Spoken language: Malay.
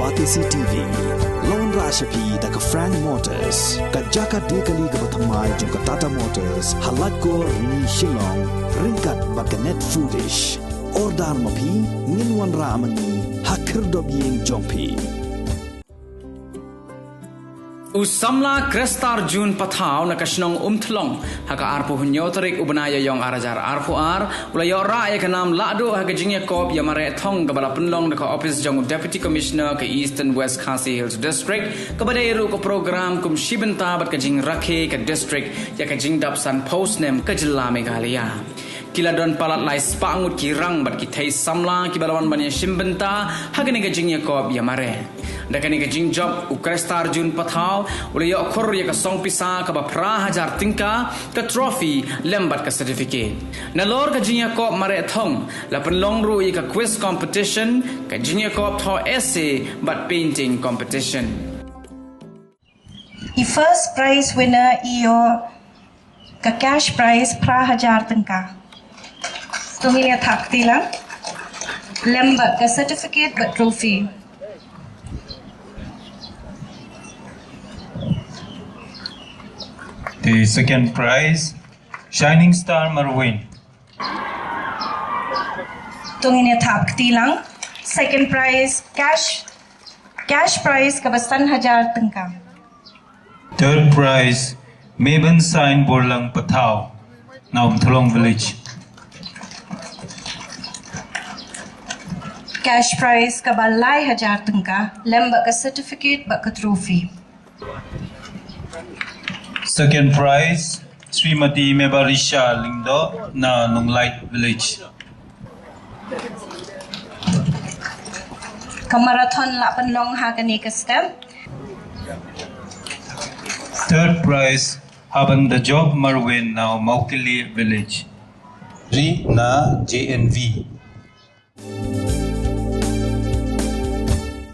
Batisi TV. Lawan Rashapi da ka Frank Motors. Ka Jaka Dekali ka Batamai jong ka Tata Motors. Halat ko ni Shillong. Ringkat baka net foodish. Ordar mapi Ninwan Ramani. Hakir dobiyeng jongpi. Usamla Krestar Jun Pathau na kasnong umtlong haka arpu hunyotarik ubanaya yong arajar arpu ulayo ra ka nam lado haka jingya kop yamare thong kabala punlong na ka office jong deputy commissioner ka Eastern West Khasi Hills district kabadairu ko program kum shibenta bat ka jing rakhe ka district ya ka jing dapsan post name ka jilla Meghalaya kiladon palat lai spangut kirang bat ki thai samla ki balawan banya shimbenta hagani ka jingya kop yamare dakani ka jing job Krestar Jun Pathau ulayo khor ya ka song pisa ka ba pra hajar tingka ka trophy lembat ka certificate na lor ka jingya kop mare thong la penlong ru ka quiz competition ka jingya kop tho essay but painting competition. The first prize winner iyo ka cash prize pra hajar tingka tungiya thakti lang lembat ka certificate but trophy. The second prize, Shining Star Marwin. Tungin thapti lang. Second prize, cash prize kabastan hajar tengka. Third prize, Meben Sign Borlang Pathau, Naum Tholong Village. Cash prize kabalai hajar tengka. Lembak ka certificate bak ka trophy. Second prize, Srimati Mebarisha Lingdo, na Nonglight Village. Kamarathon lapan long hagani ka stamp. Third prize, Haban the Job Marwin, now Maukili Village. Ri na JNV.